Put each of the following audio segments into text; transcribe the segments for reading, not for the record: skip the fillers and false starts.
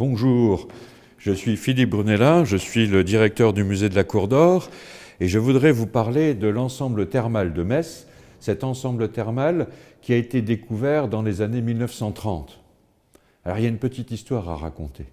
Bonjour, je suis Philippe Brunella, je suis le directeur du musée de la Cour d'Or et je voudrais vous parler de l'ensemble thermal de Metz, cet ensemble thermal qui a été découvert dans les années 1930. Alors il y a une petite histoire à raconter.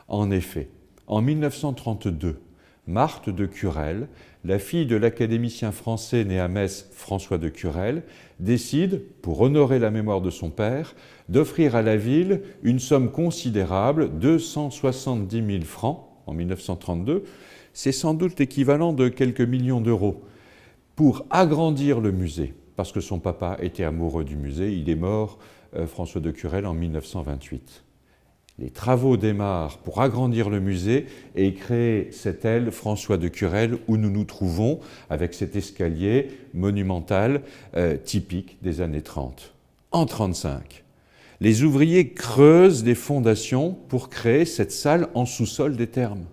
En effet, en 1932, Marthe de Curelle, la fille de l'académicien français né à Metz François de Curelle, décide, pour honorer la mémoire de son père, d'offrir à la ville une somme considérable, 270 000 francs en 1932, c'est sans doute l'équivalent de quelques millions d'euros, pour agrandir le musée, parce que son papa était amoureux du musée, il est mort, François de Curelle, en 1928. Les travaux démarrent pour agrandir le musée et créer cette aile François de Curelle où nous nous trouvons avec cet escalier monumental typique des années 30. En 1935, les ouvriers creusent des fondations pour créer cette salle en sous-sol des thermes.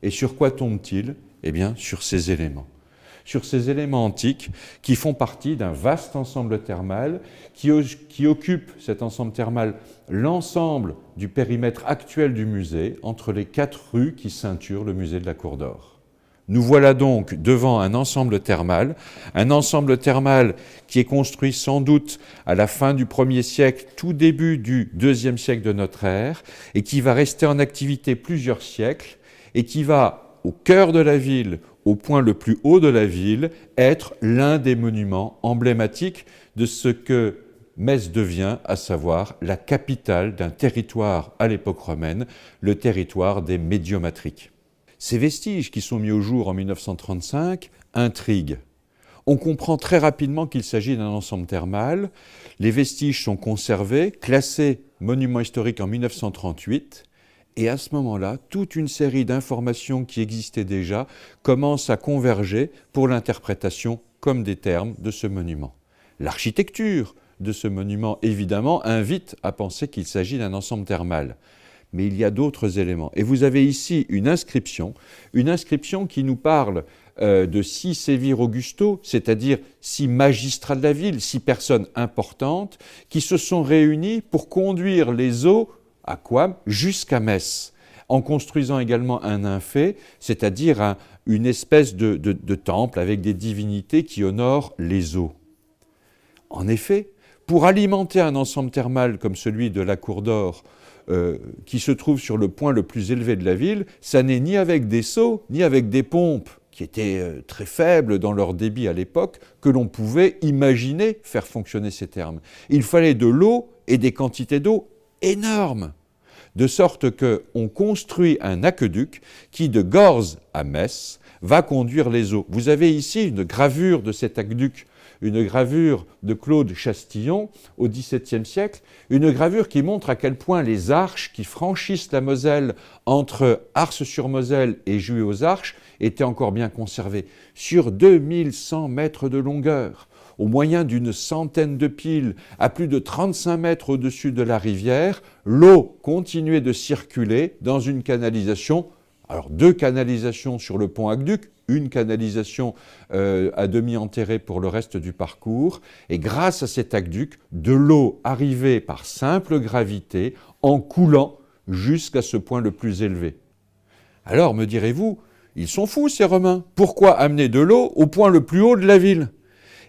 Et sur quoi tombe-t-il? Eh bien, sur ces éléments. Sur ces éléments antiques qui font partie d'un vaste ensemble thermal qui occupe cet ensemble thermal l'ensemble du périmètre actuel du musée entre les 4 rues qui ceinturent le musée de la Cour d'Or. Nous voilà donc devant un ensemble thermal qui est construit sans doute à la fin du 1er siècle, tout début du 2e siècle de notre ère, et qui va rester en activité plusieurs siècles, et qui va, au cœur de la ville, au point le plus haut de la ville, être l'un des monuments emblématiques de ce que Metz devient, à savoir la capitale d'un territoire à l'époque romaine, le territoire des Médiomatriques. Ces vestiges qui sont mis au jour en 1935 intriguent. On comprend très rapidement qu'il s'agit d'un ensemble thermal. Les vestiges sont conservés, classés monument historique en 1938. Et à ce moment-là, toute une série d'informations qui existaient déjà commencent à converger pour l'interprétation comme des termes de ce monument. L'architecture de ce monument, évidemment, invite à penser qu'il s'agit d'un ensemble thermal. Mais il y a d'autres éléments. Et vous avez ici une inscription qui nous parle de 6 sévires Augusto, c'est-à-dire 6 magistrats de la ville, 6 personnes importantes, qui se sont réunis pour conduire les eaux à Couham jusqu'à Metz, en construisant également un nymphée, c'est-à-dire une espèce de temple avec des divinités qui honorent les eaux. En effet, pour alimenter un ensemble thermal comme celui de la Cour d'Or, qui se trouve sur le point le plus élevé de la ville, ça n'est ni avec des seaux, ni avec des pompes, qui étaient très faibles dans leur débit à l'époque, que l'on pouvait imaginer faire fonctionner ces thermes. Il fallait de l'eau et des quantités d'eau énormes, de sorte qu'on construit un aqueduc qui, de Gorze à Metz, va conduire les eaux. Vous avez ici une gravure de cet aqueduc, une gravure de Claude Chastillon au XVIIe siècle, une gravure qui montre à quel point les arches qui franchissent la Moselle entre Ars-sur-Moselle et Juée-aux-Arches étaient encore bien conservées, sur 2100 mètres de longueur, au moyen d'une centaine de piles, à plus de 35 mètres au-dessus de la rivière, l'eau continuait de circuler dans une canalisation. Alors 2 canalisations sur le pont aqueduc, une canalisation à demi enterrée pour le reste du parcours, et grâce à cet aqueduc, de l'eau arrivait par simple gravité en coulant jusqu'à ce point le plus élevé. Alors, me direz-vous, ils sont fous ces Romains, pourquoi amener de l'eau au point le plus haut de la ville?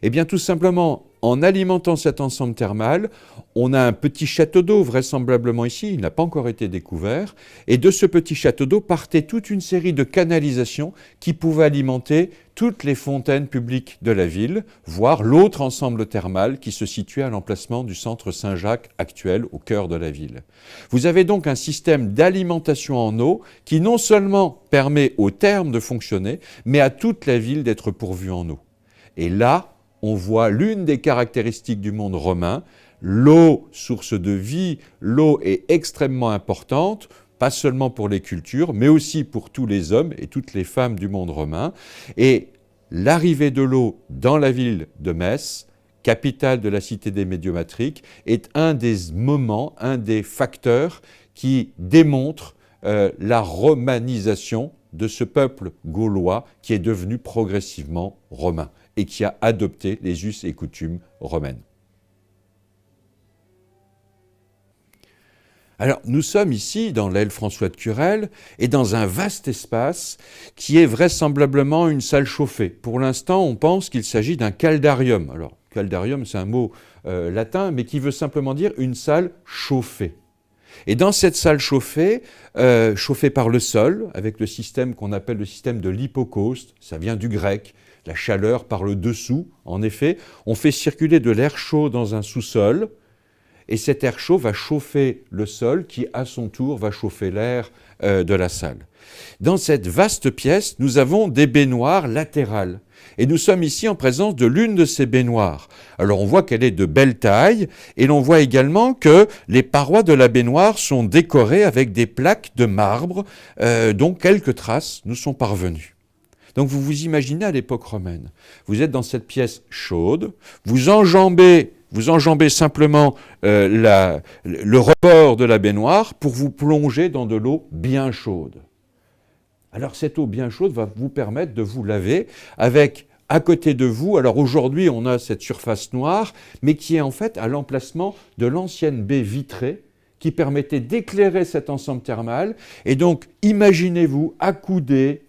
Eh bien tout simplement, en alimentant cet ensemble thermal, on a un petit château d'eau, vraisemblablement ici, il n'a pas encore été découvert, et de ce petit château d'eau partait toute une série de canalisations qui pouvaient alimenter toutes les fontaines publiques de la ville, voire l'autre ensemble thermal qui se situait à l'emplacement du centre Saint-Jacques actuel, au cœur de la ville. Vous avez donc un système d'alimentation en eau qui non seulement permet aux thermes de fonctionner, mais à toute la ville d'être pourvue en eau. Et là, on voit l'une des caractéristiques du monde romain. L'eau, source de vie, l'eau est extrêmement importante, pas seulement pour les cultures, mais aussi pour tous les hommes et toutes les femmes du monde romain. Et l'arrivée de l'eau dans la ville de Metz, capitale de la cité des Médiomatriques, est un des moments, un des facteurs qui démontrent la romanisation de ce peuple gaulois qui est devenu progressivement romain et qui a adopté les us et coutumes romaines. Alors, nous sommes ici dans l'aile François de Curelle et dans un vaste espace qui est vraisemblablement une salle chauffée. Pour l'instant, on pense qu'il s'agit d'un caldarium. Alors, caldarium, c'est un mot latin, mais qui veut simplement dire une salle chauffée. Et dans cette salle chauffée, chauffée par le sol, avec le système qu'on appelle le système de l'hypocauste, ça vient du grec, la chaleur par le dessous, en effet, on fait circuler de l'air chaud dans un sous-sol, et cet air chaud va chauffer le sol qui, à son tour, va chauffer l'air de la salle. Dans cette vaste pièce, nous avons des baignoires latérales. Et nous sommes ici en présence de l'une de ces baignoires. Alors on voit qu'elle est de belle taille, et l'on voit également que les parois de la baignoire sont décorées avec des plaques de marbre, dont quelques traces nous sont parvenues. Donc vous vous imaginez à l'époque romaine, vous êtes dans cette pièce chaude, vous enjambez simplement le rebord de la baignoire pour vous plonger dans de l'eau bien chaude. Alors cette eau bien chaude va vous permettre de vous laver avec à côté de vous, alors aujourd'hui on a cette surface noire, mais qui est en fait à l'emplacement de l'ancienne baie vitrée qui permettait d'éclairer cet ensemble thermal. Et donc imaginez-vous accoudé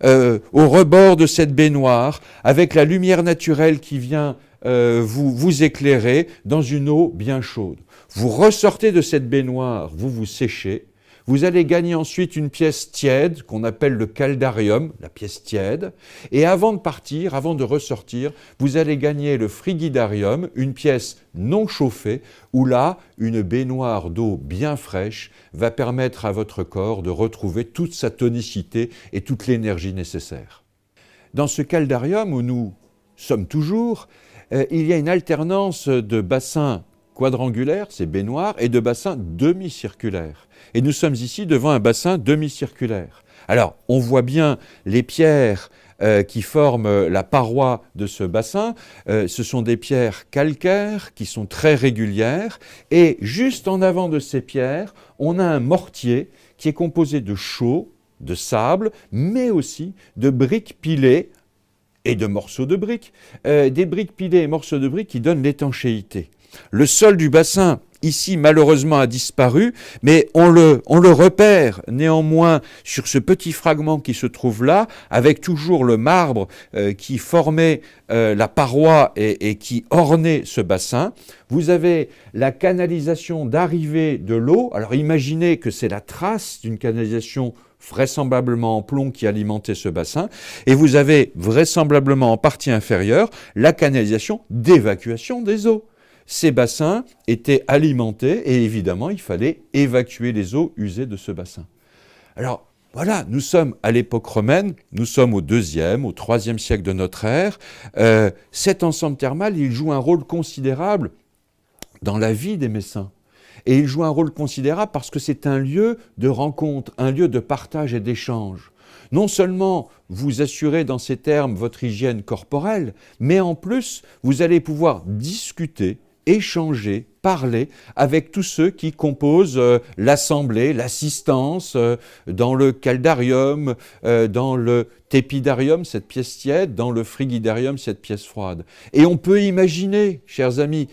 au rebord de cette baignoire, avec la lumière naturelle qui vient vous éclairer dans une eau bien chaude. Vous ressortez de cette baignoire, vous vous séchez, vous allez gagner ensuite une pièce tiède qu'on appelle le caldarium, la pièce tiède, et avant de partir, avant de ressortir, vous allez gagner le frigidarium, une pièce non chauffée, où là, une baignoire d'eau bien fraîche va permettre à votre corps de retrouver toute sa tonicité et toute l'énergie nécessaire. Dans ce caldarium où nous sommes toujours, il y a une alternance de bassins quadrangulaires, ces baignoires, et de bassins demi-circulaires. Et nous sommes ici devant un bassin demi-circulaire. Alors, on voit bien les pierres qui forment la paroi de ce bassin. Ce sont des pierres calcaires qui sont très régulières. Et juste en avant de ces pierres, on a un mortier qui est composé de chaux, de sable, mais aussi de briques pilées et de morceaux de briques. Des briques pilées et morceaux de briques qui donnent l'étanchéité. Le sol du bassin, ici, malheureusement, a disparu, mais on le repère néanmoins sur ce petit fragment qui se trouve là, avec toujours le marbre qui formait la paroi et qui ornait ce bassin. Vous avez la canalisation d'arrivée de l'eau. Alors imaginez que c'est la trace d'une canalisation vraisemblablement en plomb qui alimentait ce bassin, et vous avez vraisemblablement en partie inférieure la canalisation d'évacuation des eaux. Ces bassins étaient alimentés et évidemment, il fallait évacuer les eaux usées de ce bassin. Alors voilà, nous sommes à l'époque romaine, nous sommes au IIe, au IIIe siècle de notre ère. Cet ensemble thermal, il joue un rôle considérable dans la vie des Messins. Et il joue un rôle considérable parce que c'est un lieu de rencontre, un lieu de partage et d'échange. Non seulement vous assurez dans ces termes votre hygiène corporelle, mais en plus, vous allez pouvoir discuter, échanger, parler avec tous ceux qui composent l'assemblée, l'assistance, dans le caldarium, dans le tépidarium, cette pièce tiède, dans le frigidarium, cette pièce froide. Et on peut imaginer, chers amis,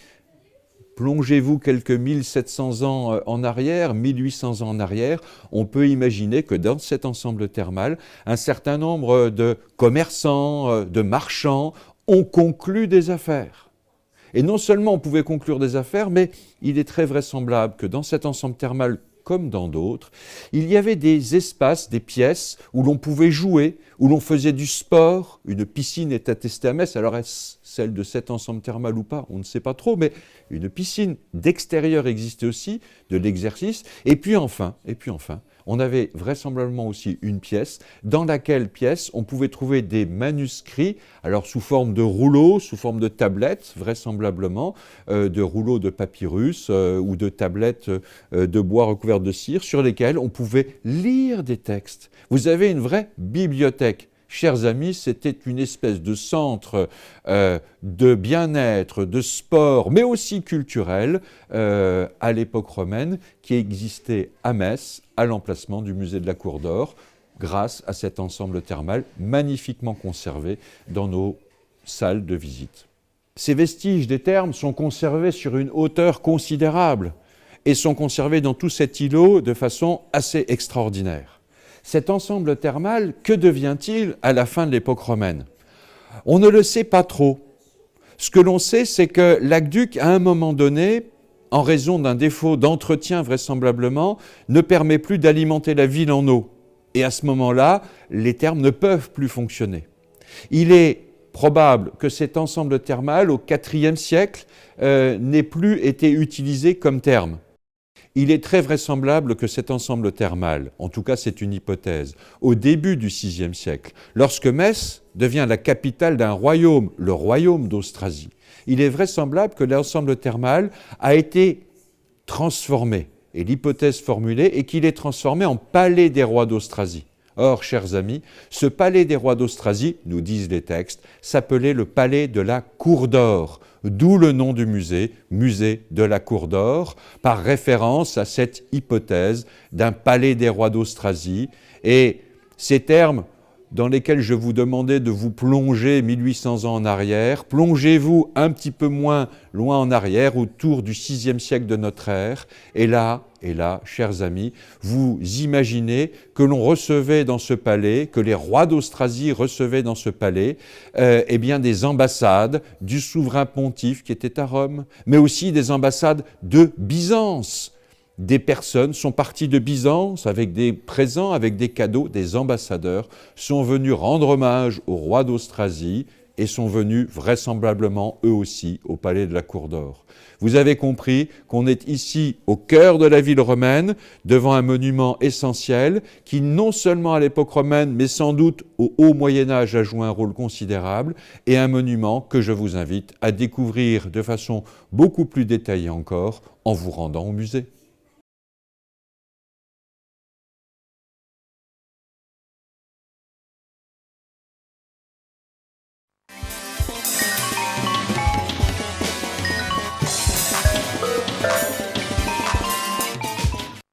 plongez-vous quelques 1700 ans en arrière, 1800 ans en arrière, on peut imaginer que dans cet ensemble thermal, un certain nombre de commerçants, de marchands ont conclu des affaires. Et non seulement on pouvait conclure des affaires, mais il est très vraisemblable que dans cet ensemble thermal, comme dans d'autres, il y avait des espaces, des pièces où l'on pouvait jouer, où l'on faisait du sport. Une piscine est attestée à Metz, alors est-ce celle de cet ensemble thermal ou pas, on ne sait pas trop, mais une piscine d'extérieur existait aussi, de l'exercice. Et puis enfin, on avait vraisemblablement aussi une pièce, dans laquelle on pouvait trouver des manuscrits, alors sous forme de rouleaux, sous forme de tablettes, vraisemblablement, de rouleaux de papyrus ou de tablettes de bois recouvertes de cire, sur lesquelles on pouvait lire des textes. Vous avez une vraie bibliothèque. Chers amis, c'était une espèce de centre de bien-être, de sport, mais aussi culturel, à l'époque romaine, qui existait à Metz, à l'emplacement du musée de la Cour d'Or, grâce à cet ensemble thermal magnifiquement conservé dans nos salles de visite. Ces vestiges des thermes sont conservés sur une hauteur considérable. et sont conservés dans tout cet îlot de façon assez extraordinaire. Cet ensemble thermal, que devient-il à la fin de l'époque romaine? On ne le sait pas trop. Ce que l'on sait, c'est que l'aqueduc, à un moment donné, en raison d'un défaut d'entretien vraisemblablement, ne permet plus d'alimenter la ville en eau. Et à ce moment-là, les thermes ne peuvent plus fonctionner. Il est probable que cet ensemble thermal, au IVe siècle, n'ait plus été utilisé comme terme. Il est très vraisemblable que cet ensemble thermal, en tout cas c'est une hypothèse, au début du VIe siècle, lorsque Metz devient la capitale d'un royaume, le royaume d'Austrasie, il est vraisemblable que l'ensemble thermal a été transformé, et l'hypothèse formulée est qu'il est transformé en palais des rois d'Austrasie. Or, chers amis, ce palais des rois d'Austrasie, nous disent les textes, s'appelait le palais de la Cour d'Or, d'où le nom du musée, musée de la Cour d'Or, par référence à cette hypothèse d'un palais des rois d'Austrasie. Et ces termes dans lesquels je vous demandais de vous plonger 1800 ans en arrière, plongez-vous un petit peu moins loin en arrière, autour du VIe siècle de notre ère, et là, chers amis, vous imaginez que l'on recevait dans ce palais, que les rois d'Austrasie recevaient dans ce palais, eh bien des ambassades du souverain pontife qui était à Rome, mais aussi des ambassades de Byzance. Des personnes sont parties de Byzance avec des présents, avec des cadeaux, des ambassadeurs sont venus rendre hommage au roi d'Austrasie et sont venus vraisemblablement eux aussi au palais de la Cour d'Or. Vous avez compris qu'on est ici au cœur de la ville romaine, devant un monument essentiel qui non seulement à l'époque romaine, mais sans doute au haut Moyen-Âge a joué un rôle considérable, et un monument que je vous invite à découvrir de façon beaucoup plus détaillée encore en vous rendant au musée.